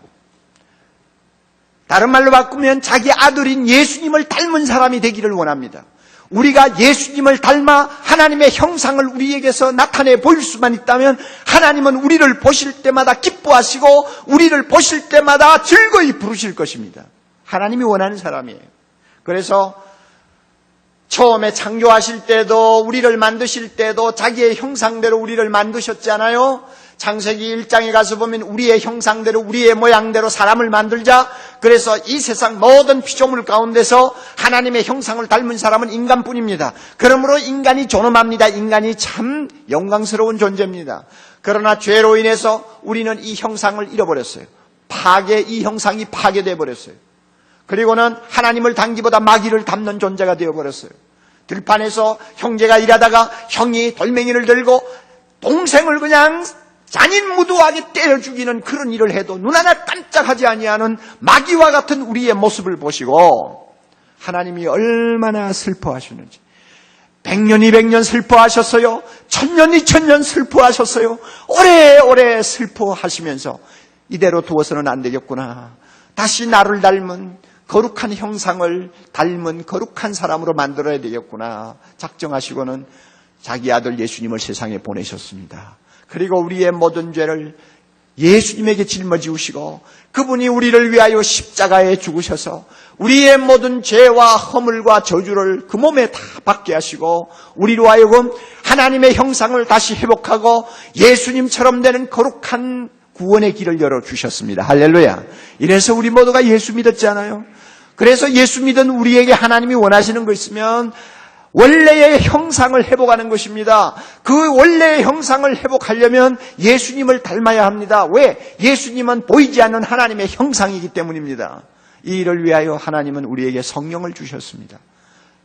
다른 말로 바꾸면 자기 아들인 예수님을 닮은 사람이 되기를 원합니다. 우리가 예수님을 닮아 하나님의 형상을 우리에게서 나타내 보일 수만 있다면 하나님은 우리를 보실 때마다 기뻐하시고 우리를 보실 때마다 즐거이 부르실 것입니다. 하나님이 원하는 사람이에요. 그래서 처음에 창조하실 때도 우리를 만드실 때도 자기의 형상대로 우리를 만드셨잖아요. 창세기 1장에 가서 보면 우리의 형상대로 우리의 모양대로 사람을 만들자. 그래서 이 세상 모든 피조물 가운데서 하나님의 형상을 닮은 사람은 인간뿐입니다. 그러므로 인간이 존엄합니다. 인간이 참 영광스러운 존재입니다. 그러나 죄로 인해서 우리는 이 형상을 잃어버렸어요. 이 형상이 파괴되어 버렸어요. 그리고는 하나님을 닮기보다 마귀를 닮는 존재가 되어버렸어요. 들판에서 형제가 일하다가 형이 돌멩이를 들고 동생을 그냥 잔인무도하게 때려 죽이는 그런 일을 해도 눈 하나 깜짝하지 아니하는 마귀와 같은 우리의 모습을 보시고 하나님이 얼마나 슬퍼하시는지 100년 200년 슬퍼하셨어요. 1000년 2000년 슬퍼하셨어요. 오래오래 슬퍼하시면서 이대로 두어서는 안 되겠구나. 다시 나를 닮은 거룩한 형상을 닮은 거룩한 사람으로 만들어야 되겠구나 작정하시고는 자기 아들 예수님을 세상에 보내셨습니다. 그리고 우리의 모든 죄를 예수님에게 짊어지우시고 그분이 우리를 위하여 십자가에 죽으셔서 우리의 모든 죄와 허물과 저주를 그 몸에 다 받게 하시고 우리로 하여금 하나님의 형상을 다시 회복하고 예수님처럼 되는 거룩한 구원의 길을 열어주셨습니다. 할렐루야. 이래서 우리 모두가 예수 믿었잖아요. 그래서 예수 믿은 우리에게 하나님이 원하시는 거 있으면 원래의 형상을 회복하는 것입니다. 그 원래의 형상을 회복하려면 예수님을 닮아야 합니다. 왜? 예수님은 보이지 않는 하나님의 형상이기 때문입니다. 이 일을 위하여 하나님은 우리에게 성령을 주셨습니다.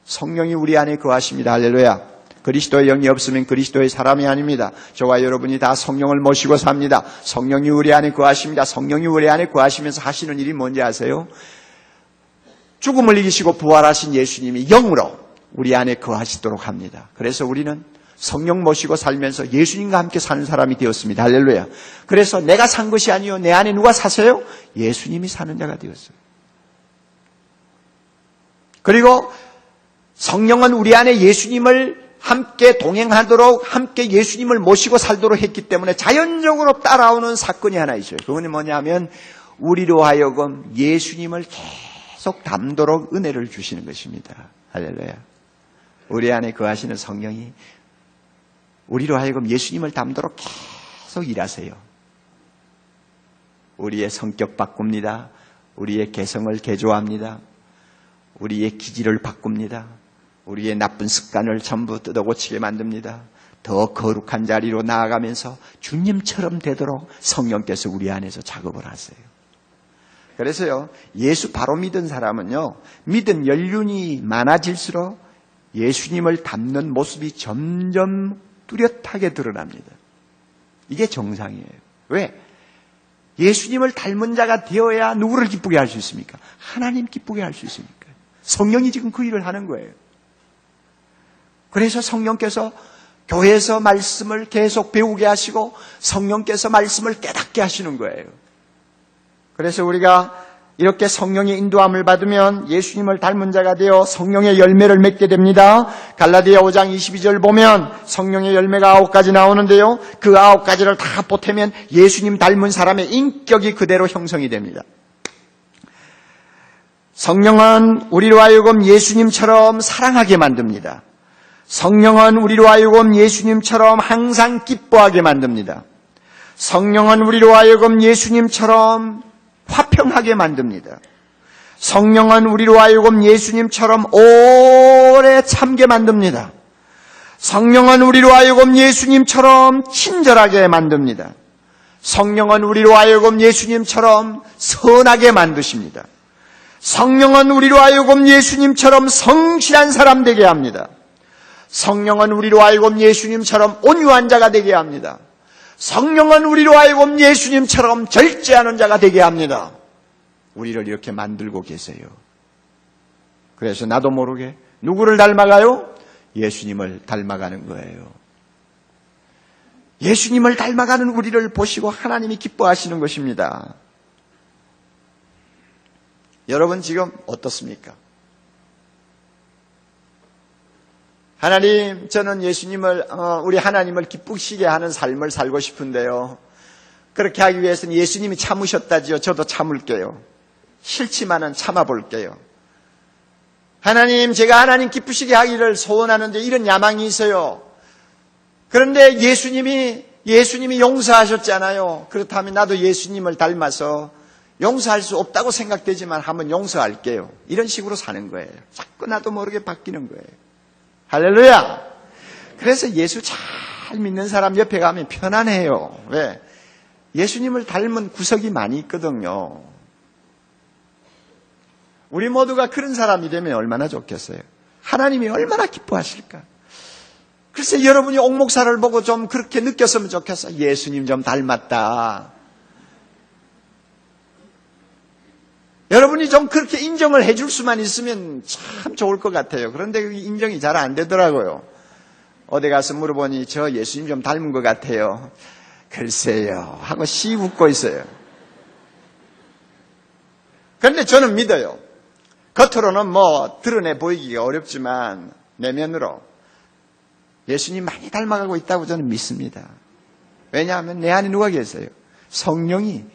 성령이 우리 안에 거하십니다. 할렐루야. 그리스도의 영이 없으면 그리스도의 사람이 아닙니다. 저와 여러분이 다 성령을 모시고 삽니다. 성령이 우리 안에 거하십니다. 성령이 우리 안에 거하시면서 하시는 일이 뭔지 아세요? 죽음을 이기시고 부활하신 예수님이 영으로 우리 안에 거하시도록 합니다. 그래서 우리는 성령 모시고 살면서 예수님과 함께 사는 사람이 되었습니다. 할렐루야. 그래서 내가 산 것이 아니요 내 안에 누가 사세요? 예수님이 사는 자가 되었어요. 그리고 성령은 우리 안에 예수님을 함께 동행하도록 함께 예수님을 모시고 살도록 했기 때문에 자연적으로 따라오는 사건이 하나 있어요. 그건 뭐냐면 우리로 하여금 예수님을 계속 닮도록 은혜를 주시는 것입니다. 할렐루야. 우리 안에 거하시는 성령이 우리로 하여금 예수님을 닮도록 계속 일하세요. 우리의 성격 바꿉니다. 우리의 개성을 개조합니다. 우리의 기질을 바꿉니다. 우리의 나쁜 습관을 전부 뜯어고치게 만듭니다. 더 거룩한 자리로 나아가면서 주님처럼 되도록 성령께서 우리 안에서 작업을 하세요. 그래서요, 예수 바로 믿은 사람은요, 믿음 연륜이 많아질수록 예수님을 닮는 모습이 점점 뚜렷하게 드러납니다. 이게 정상이에요. 왜? 예수님을 닮은 자가 되어야 누구를 기쁘게 할 수 있습니까? 하나님 기쁘게 할 수 있습니까? 성령이 지금 그 일을 하는 거예요. 그래서 성령께서 교회에서 말씀을 계속 배우게 하시고 성령께서 말씀을 깨닫게 하시는 거예요. 그래서 우리가 이렇게 성령의 인도함을 받으면 예수님을 닮은 자가 되어 성령의 열매를 맺게 됩니다. 갈라디아 5장 22절 보면 성령의 열매가 9가지 나오는데요. 그 9가지를 다 보태면 예수님 닮은 사람의 인격이 그대로 형성이 됩니다. 성령은 우리로 하여금 예수님처럼 사랑하게 만듭니다. 성령은 우리로 하여금 예수님처럼 항상 기뻐하게 만듭니다. 성령은 우리로 하여금 예수님처럼 화평하게 만듭니다. 성령은 우리로 하여금 예수님처럼 오래 참게 만듭니다. 성령은 우리로 하여금 예수님처럼 친절하게 만듭니다. 성령은 우리로 하여금 예수님처럼 선하게 만드십니다. 성령은 우리로 하여금 예수님처럼 성실한 사람 되게 합니다. 성령은 우리로 하여금 예수님처럼 온유한 자가 되게 합니다. 성령은 우리로 하여금 예수님처럼 절제하는 자가 되게 합니다. 우리를 이렇게 만들고 계세요. 그래서 나도 모르게 누구를 닮아가요? 예수님을 닮아가는 거예요. 예수님을 닮아가는 우리를 보시고 하나님이 기뻐하시는 것입니다. 여러분 지금 어떻습니까? 하나님, 저는 예수님을, 우리 하나님을 기쁘시게 하는 삶을 살고 싶은데요. 그렇게 하기 위해서는 예수님이 참으셨다지요. 저도 참을게요. 싫지만은 참아볼게요. 하나님, 제가 하나님 기쁘시게 하기를 소원하는데 이런 야망이 있어요. 그런데 예수님이 용서하셨잖아요. 그렇다면 나도 예수님을 닮아서 용서할 수 없다고 생각되지만 한번 용서할게요. 이런 식으로 사는 거예요. 자꾸 나도 모르게 바뀌는 거예요. 할렐루야! 그래서 예수 잘 믿는 사람 옆에 가면 편안해요. 왜? 예수님을 닮은 구석이 많이 있거든요. 우리 모두가 그런 사람이 되면 얼마나 좋겠어요. 하나님이 얼마나 기뻐하실까. 글쎄 여러분이 옥목사를 보고 좀 그렇게 느꼈으면 좋겠어. 예수님 좀 닮았다. 여러분이 좀 그렇게 인정을 해줄 수만 있으면 참 좋을 것 같아요. 그런데 그 인정이 잘 안 되더라고요. 어디 가서 물어보니 저 예수님 좀 닮은 것 같아요. 글쎄요 하고 씨 웃고 있어요. 그런데 저는 믿어요. 겉으로는 뭐 드러내 보이기가 어렵지만 내면으로 예수님 많이 닮아가고 있다고 저는 믿습니다. 왜냐하면 내 안에 누가 계세요? 성령이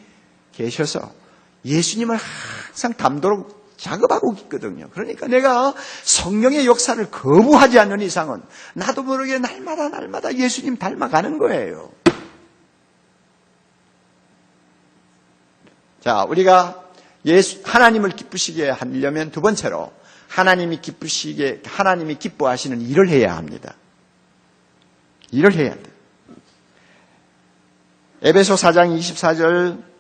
계셔서 예수님을 항상 닮도록 작업하고 있거든요. 그러니까 내가 성령의 역사를 거부하지 않는 이상은 나도 모르게 날마다 예수님 닮아가는 거예요. 자, 우리가 하나님을 기쁘시게 하려면 두 번째로 하나님이 기뻐하시는 일을 해야 합니다. 일을 해야 돼. 에베소 4장 24절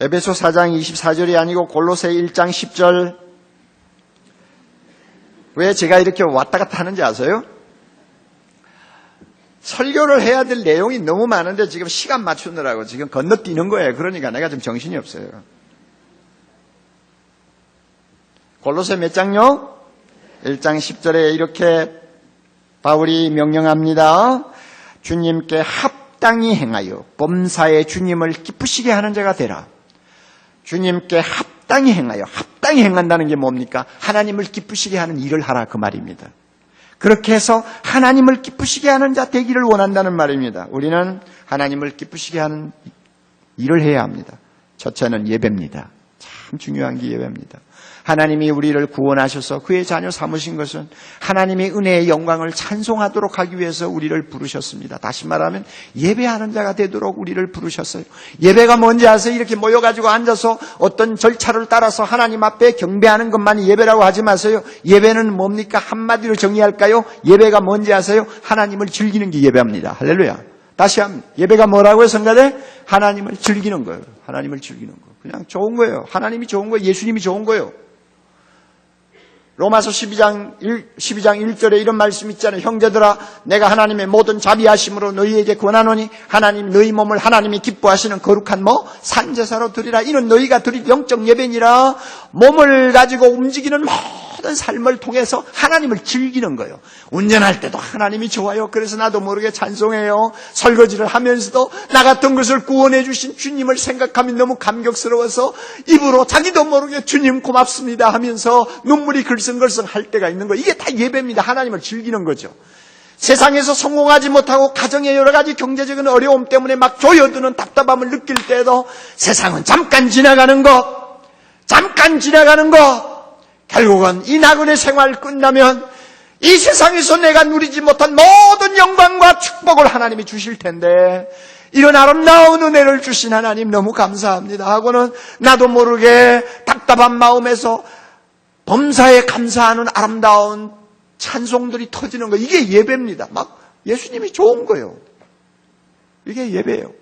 에베소 4장 24절이 아니고 골로새 1장 10절. 왜 제가 이렇게 왔다 갔다 하는지 아세요? 설교를 해야 될 내용이 너무 많은데 지금 시간 맞추느라고 지금 건너뛰는 거예요. 그러니까 내가 좀 정신이 없어요. 골로새 몇 장요? 1장 10절에 이렇게 바울이 명령합니다. 주님께 합당히 행하여 범사에 주님을 기쁘시게 하는 자가 되라. 주님께 합당히 행하여. 합당히 행한다는 게 뭡니까? 하나님을 기쁘시게 하는 일을 하라 그 말입니다. 그렇게 해서 하나님을 기쁘시게 하는 자 되기를 원한다는 말입니다. 우리는 하나님을 기쁘시게 하는 일을 해야 합니다. 첫째는 예배입니다. 참 중요한 게 예배입니다. 하나님이 우리를 구원하셔서 그의 자녀 삼으신 것은 하나님의 은혜의 영광을 찬송하도록 하기 위해서 우리를 부르셨습니다. 다시 말하면 예배하는 자가 되도록 우리를 부르셨어요. 예배가 뭔지 아세요? 이렇게 모여가지고 앉아서 어떤 절차를 따라서 하나님 앞에 경배하는 것만이 예배라고 하지 마세요. 예배는 뭡니까? 한마디로 정의할까요? 예배가 뭔지 아세요? 하나님을 즐기는 게 예배입니다. 할렐루야. 다시 한번 예배가 뭐라고요, 성가대? 하나님을 즐기는 거예요. 하나님을 즐기는 거. 그냥 좋은 거예요. 하나님이 좋은 거예요. 예수님이 좋은 거예요. 로마서 12장 1절에 이런 말씀 있잖아요. 형제들아, 내가 하나님의 모든 자비하심으로 너희에게 권하노니 하나님 너희 몸을 하나님이 기뻐하시는 거룩한 산제사로 드리라. 이는 너희가 드릴 영적 예배니라. 몸을 가지고 움직이는 모든 삶을 통해서 하나님을 즐기는 거예요. 운전할 때도 하나님이 좋아요. 그래서 나도 모르게 찬송해요. 설거지를 하면서도 나 같은 것을 구원해 주신 주님을 생각하면 너무 감격스러워서 입으로 자기도 모르게 주님 고맙습니다 하면서 눈물이 글썽글썽 할 때가 있는 거예요. 이게 다 예배입니다. 하나님을 즐기는 거죠. 세상에서 성공하지 못하고 가정의 여러 가지 경제적인 어려움 때문에 막 조여드는 답답함을 느낄 때도 세상은 잠깐 지나가는 것, 결국은 이 나그네 생활 끝나면 이 세상에서 내가 누리지 못한 모든 영광과 축복을 하나님이 주실 텐데 이런 아름다운 은혜를 주신 하나님 너무 감사합니다 하고는 나도 모르게 답답한 마음에서 범사에 감사하는 아름다운 찬송들이 터지는 거, 이게 예배입니다. 막 예수님이 좋은 거예요. 이게 예배예요.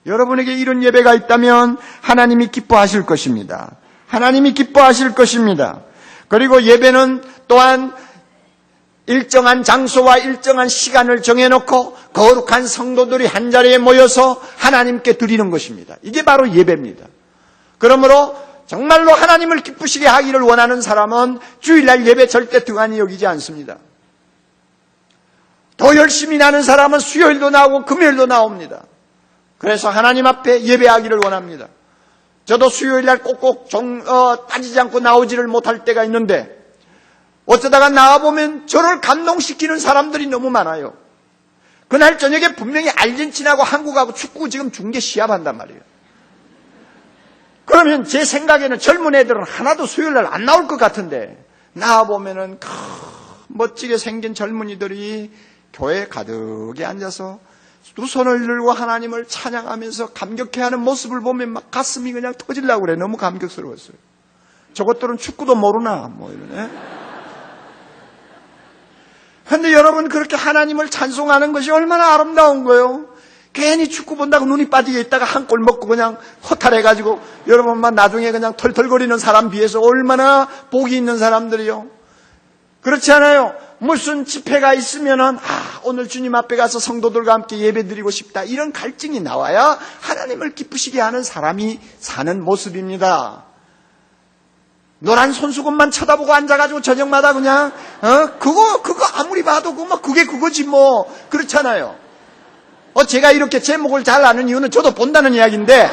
여러분에게 이런 예배가 있다면 하나님이 기뻐하실 것입니다. 하나님이 기뻐하실 것입니다. 그리고 예배는 또한 일정한 장소와 일정한 시간을 정해놓고 거룩한 성도들이 한자리에 모여서 하나님께 드리는 것입니다. 이게 바로 예배입니다. 그러므로 정말로 하나님을 기쁘시게 하기를 원하는 사람은 주일날 예배 절대 등한히 여기지 않습니다. 더 열심히 나는 사람은 수요일도 나오고 금요일도 나옵니다. 그래서 하나님 앞에 예배하기를 원합니다. 저도 수요일날 꼭꼭 빠지지 않고 나오지를 못할 때가 있는데 어쩌다가 나와보면 저를 감동시키는 사람들이 너무 많아요. 그날 저녁에 분명히 아르헨티나하고 한국하고 축구 지금 중계 시합한단 말이에요. 그러면 제 생각에는 젊은 애들은 하나도 수요일날 안 나올 것 같은데 나와보면은 멋지게 생긴 젊은이들이 교회 가득히 앉아서 두 손을 들고 하나님을 찬양하면서 감격해하는 모습을 보면 막 가슴이 그냥 터지려고 그래. 너무 감격스러웠어요. 저것들은 축구도 모르나 이러네. 그런데 여러분, 그렇게 하나님을 찬송하는 것이 얼마나 아름다운 거예요. 괜히 축구 본다고 눈이 빠지게 있다가 한 골 먹고 그냥 허탈해가지고 여러분만 나중에 그냥 털털거리는 사람 비해서 얼마나 복이 있는 사람들이요. 그렇지 않아요? 무슨 집회가 있으면은 오늘 주님 앞에 가서 성도들과 함께 예배드리고 싶다, 이런 갈증이 나와야 하나님을 기쁘시게 하는 사람이 사는 모습입니다. 노란 손수건만 쳐다보고 앉아가지고 저녁마다 그냥 그거 아무리 봐도 그게 그거지 그렇잖아요. 제가 이렇게 제목을 잘 아는 이유는 저도 본다는 이야기인데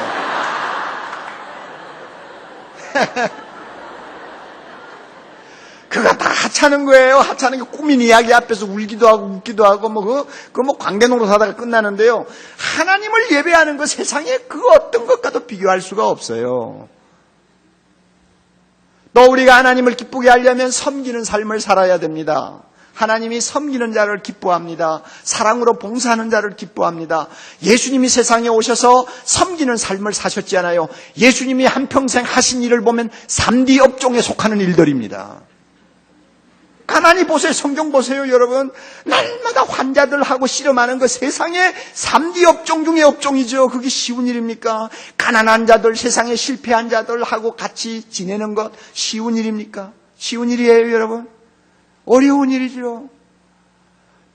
그거 다 하찮은 거예요. 하찮은 게 꾸민 이야기 앞에서 울기도 하고 웃기도 하고 광대노릇 하다가 끝나는데요. 하나님을 예배하는 거 세상에 그 어떤 것과도 비교할 수가 없어요. 또 우리가 하나님을 기쁘게 하려면 섬기는 삶을 살아야 됩니다. 하나님이 섬기는 자를 기뻐합니다. 사랑으로 봉사하는 자를 기뻐합니다. 예수님이 세상에 오셔서 섬기는 삶을 사셨잖아요. 예수님이 한평생 하신 일을 보면 3D 업종에 속하는 일들입니다. 가만히 보세요. 성경 보세요, 여러분. 날마다 환자들하고 씨름하는 거 세상에 3D 업종 중에 업종이죠. 그게 쉬운 일입니까? 가난한 자들, 세상에 실패한 자들하고 같이 지내는 것 쉬운 일입니까? 쉬운 일이에요, 여러분. 어려운 일이죠.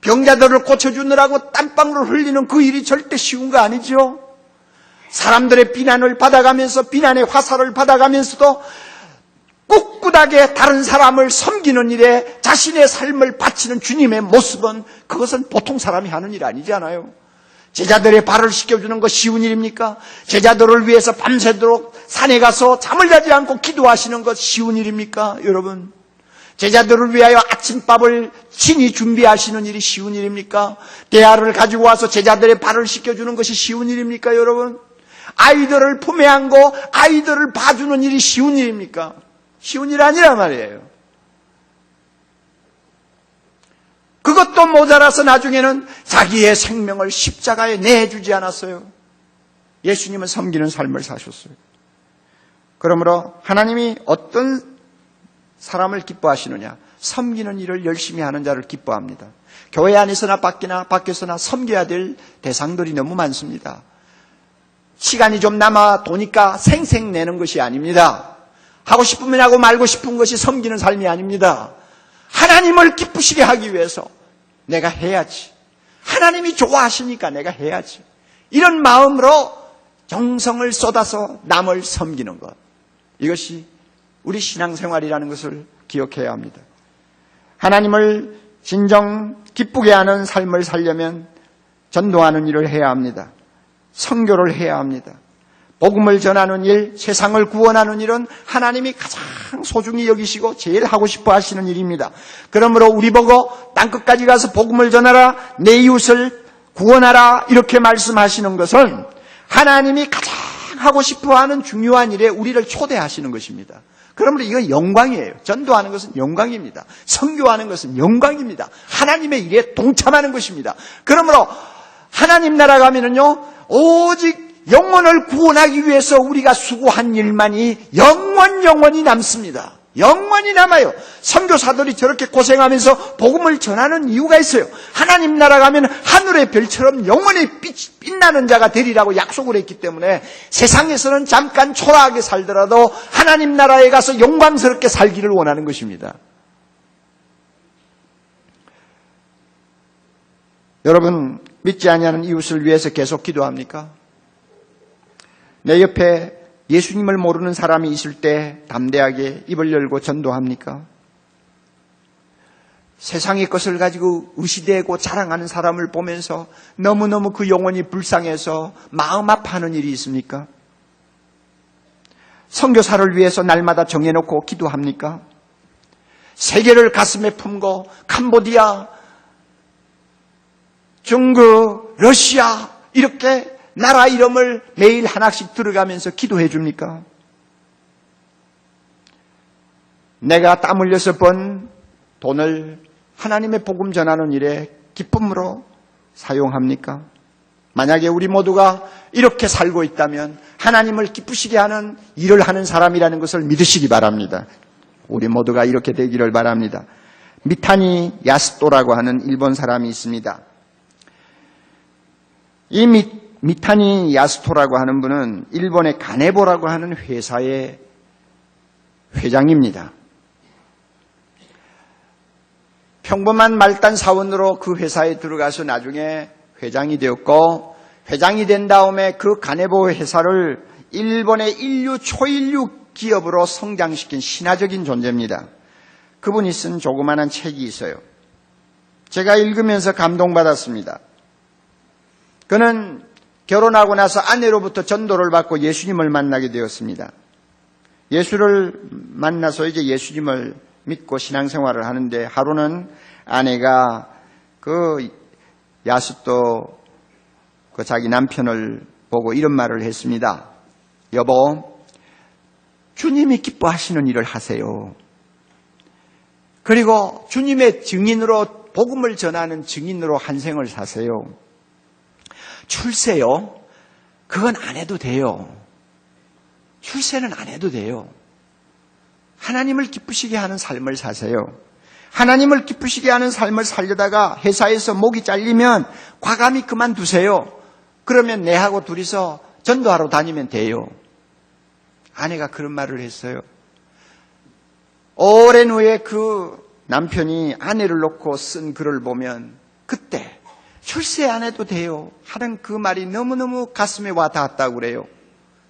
병자들을 고쳐주느라고 땀방울을 흘리는 그 일이 절대 쉬운 거 아니죠. 사람들의 비난을 받아가면서, 비난의 화살을 받아가면서도 꿋꿋하게 다른 사람을 섬기는 일에 자신의 삶을 바치는 주님의 모습은, 그것은 보통 사람이 하는 일 아니잖아요. 제자들의 발을 씻겨주는 것 쉬운 일입니까? 제자들을 위해서 밤새도록 산에 가서 잠을 자지 않고 기도하시는 것 쉬운 일입니까? 여러분, 제자들을 위하여 아침밥을 친히 준비하시는 일이 쉬운 일입니까? 대야를 가지고 와서 제자들의 발을 씻겨주는 것이 쉬운 일입니까, 여러분? 아이들을 품에 안고 아이들을 봐주는 일이 쉬운 일입니까? 쉬운 일 아니란 말이에요. 그것도 모자라서 나중에는 자기의 생명을 십자가에 내주지 않았어요. 예수님은 섬기는 삶을 사셨어요. 그러므로 하나님이 어떤 사람을 기뻐하시느냐? 섬기는 일을 열심히 하는 자를 기뻐합니다. 교회 안에서나 밖에서나 섬겨야 될 대상들이 너무 많습니다. 시간이 좀 남아 도니까 생색 내는 것이 아닙니다. 하고 싶으면 하고 말고 싶은 것이 섬기는 삶이 아닙니다. 하나님을 기쁘시게 하기 위해서 내가 해야지. 하나님이 좋아하시니까 내가 해야지. 이런 마음으로 정성을 쏟아서 남을 섬기는 것. 이것이 우리 신앙생활이라는 것을 기억해야 합니다. 하나님을 진정 기쁘게 하는 삶을 살려면 전도하는 일을 해야 합니다. 선교를 해야 합니다. 복음을 전하는 일, 세상을 구원하는 일은 하나님이 가장 소중히 여기시고 제일 하고 싶어 하시는 일입니다. 그러므로 우리 보고 땅끝까지 가서 복음을 전하라, 내 이웃을 구원하라 이렇게 말씀하시는 것은 하나님이 가장 하고 싶어 하는 중요한 일에 우리를 초대하시는 것입니다. 그러므로 이건 영광이에요. 전도하는 것은 영광입니다. 선교하는 것은 영광입니다. 하나님의 일에 동참하는 것입니다. 그러므로 하나님 나라 가면은요, 오직 영혼을 구원하기 위해서 우리가 수고한 일만이 영원히 남습니다. 영원히 남아요. 선교사들이 저렇게 고생하면서 복음을 전하는 이유가 있어요. 하나님 나라 가면 하늘의 별처럼 영원히 빛나는 자가 되리라고 약속을 했기 때문에 세상에서는 잠깐 초라하게 살더라도 하나님 나라에 가서 영광스럽게 살기를 원하는 것입니다. 여러분, 믿지 아니하는 이웃을 위해서 계속 기도합니까? 내 옆에 예수님을 모르는 사람이 있을 때 담대하게 입을 열고 전도합니까? 세상의 것을 가지고 의시되고 자랑하는 사람을 보면서 너무너무 그 영혼이 불쌍해서 마음 아파하는 일이 있습니까? 선교사를 위해서 날마다 정해놓고 기도합니까? 세계를 가슴에 품고 캄보디아, 중국, 러시아 이렇게 나라 이름을 매일 하나씩 들어가면서 기도해 줍니까? 내가 땀 흘려서 번 돈을 하나님의 복음 전하는 일에 기쁨으로 사용합니까? 만약에 우리 모두가 이렇게 살고 있다면 하나님을 기쁘시게 하는 일을 하는 사람이라는 것을 믿으시기 바랍니다. 우리 모두가 이렇게 되기를 바랍니다. 미타니 야스토라고 하는 일본 사람이 있습니다. 이 미타니 야스토라고 하는 분은 일본의 가네보라고 하는 회사의 회장입니다. 평범한 말단 사원으로 그 회사에 들어가서 나중에 회장이 되었고, 회장이 된 다음에 그 가네보 회사를 일본의 초인류 기업으로 성장시킨 신화적인 존재입니다. 그분이 쓴 조그마한 책이 있어요. 제가 읽으면서 감동받았습니다. 그는 결혼하고 나서 아내로부터 전도를 받고 예수님을 만나게 되었습니다. 예수를 만나서 이제 예수님을 믿고 신앙생활을 하는데, 하루는 아내가 그 야스토 그 자기 남편을 보고 이런 말을 했습니다. 여보, 주님이 기뻐하시는 일을 하세요. 그리고 주님의 증인으로, 복음을 전하는 증인으로 한 생을 사세요. 출세요? 그건 안 해도 돼요. 출세는 안 해도 돼요. 하나님을 기쁘시게 하는 삶을 사세요. 하나님을 기쁘시게 하는 삶을 살려다가 회사에서 목이 잘리면 과감히 그만두세요. 그러면 내하고 둘이서 전도하러 다니면 돼요. 아내가 그런 말을 했어요. 오랜 후에 그 남편이 아내를 놓고 쓴 글을 보면 그때 출세 안 해도 돼요 하는 그 말이 너무너무 가슴에 와 닿았다고 그래요.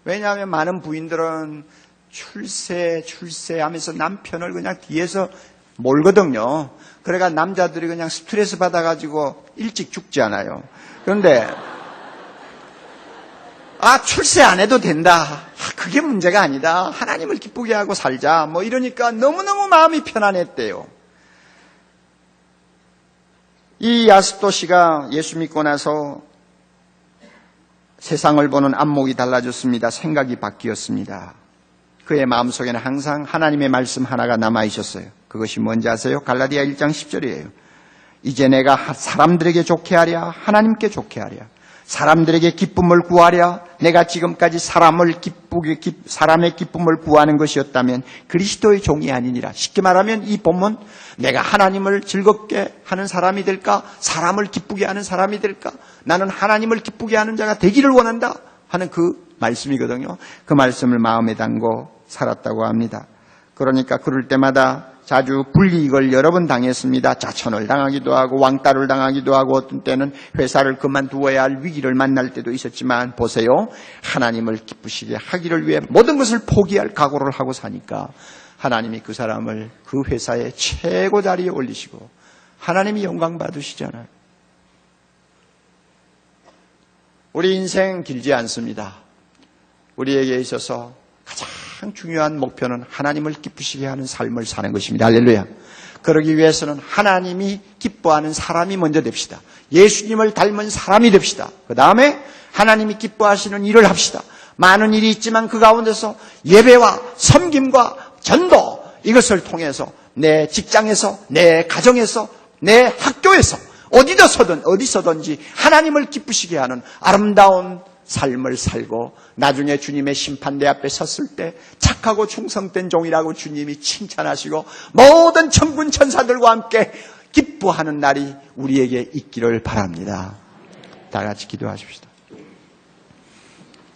왜냐하면 많은 부인들은 출세 하면서 남편을 그냥 뒤에서 몰거든요. 그래가 남자들이 그냥 스트레스 받아가지고 일찍 죽지 않아요. 그런데 출세 안 해도 된다. 그게 문제가 아니다. 하나님을 기쁘게 하고 살자. 뭐 이러니까 너무너무 마음이 편안했대요. 이 야스도 씨가 예수 믿고 나서 세상을 보는 안목이 달라졌습니다. 생각이 바뀌었습니다. 그의 마음속에는 항상 하나님의 말씀 하나가 남아 있었어요. 그것이 뭔지 아세요? 갈라디아 1장 10절이에요. 이제 내가 사람들에게 좋게 하랴 하나님께 좋게 하랴 사람들에게 기쁨을 구하랴 내가 지금까지 사람의 기쁨을 구하는 것이었다면 그리스도의 종이 아니니라. 쉽게 말하면 이 본문 내가 하나님을 즐겁게 하는 사람이 될까? 사람을 기쁘게 하는 사람이 될까? 나는 하나님을 기쁘게 하는 자가 되기를 원한다 하는 그 말씀이거든요. 그 말씀을 마음에 담고 살았다고 합니다. 그러니까 그럴 때마다 자주 불이익을 여러 번 당했습니다. 자천을 당하기도 하고 왕따를 당하기도 하고 어떤 때는 회사를 그만두어야 할 위기를 만날 때도 있었지만 보세요. 하나님을 기쁘시게 하기를 위해 모든 것을 포기할 각오를 하고 사니까 하나님이 그 사람을 그 회사의 최고 자리에 올리시고 하나님이 영광 받으시잖아요. 우리 인생 길지 않습니다. 우리에게 있어서 가장 중요한 목표는 하나님을 기쁘시게 하는 삶을 사는 것입니다. 할렐루야. 그러기 위해서는 하나님이 기뻐하는 사람이 먼저 됩시다. 예수님을 닮은 사람이 됩시다. 그 다음에 하나님이 기뻐하시는 일을 합시다. 많은 일이 있지만 그 가운데서 예배와 섬김과 전도 이것을 통해서 내 직장에서 내 가정에서 내 학교에서 어디서든지 하나님을 기쁘시게 하는 아름다운 삶을 살고 나중에 주님의 심판대 앞에 섰을 때 착하고 충성된 종이라고 주님이 칭찬하시고 모든 천군 천사들과 함께 기뻐하는 날이 우리에게 있기를 바랍니다. 다 같이 기도하십시다.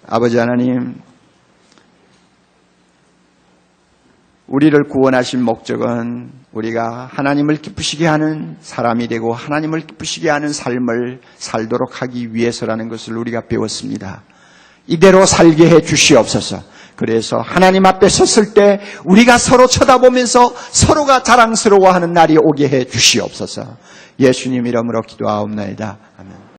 아버지 하나님, 우리를 구원하신 목적은 우리가 하나님을 기쁘시게 하는 사람이 되고 하나님을 기쁘시게 하는 삶을 살도록 하기 위해서라는 것을 우리가 배웠습니다. 이대로 살게 해 주시옵소서. 그래서 하나님 앞에 섰을 때 우리가 서로 쳐다보면서 서로가 자랑스러워하는 날이 오게 해 주시옵소서. 예수님 이름으로 기도하옵나이다. 아멘.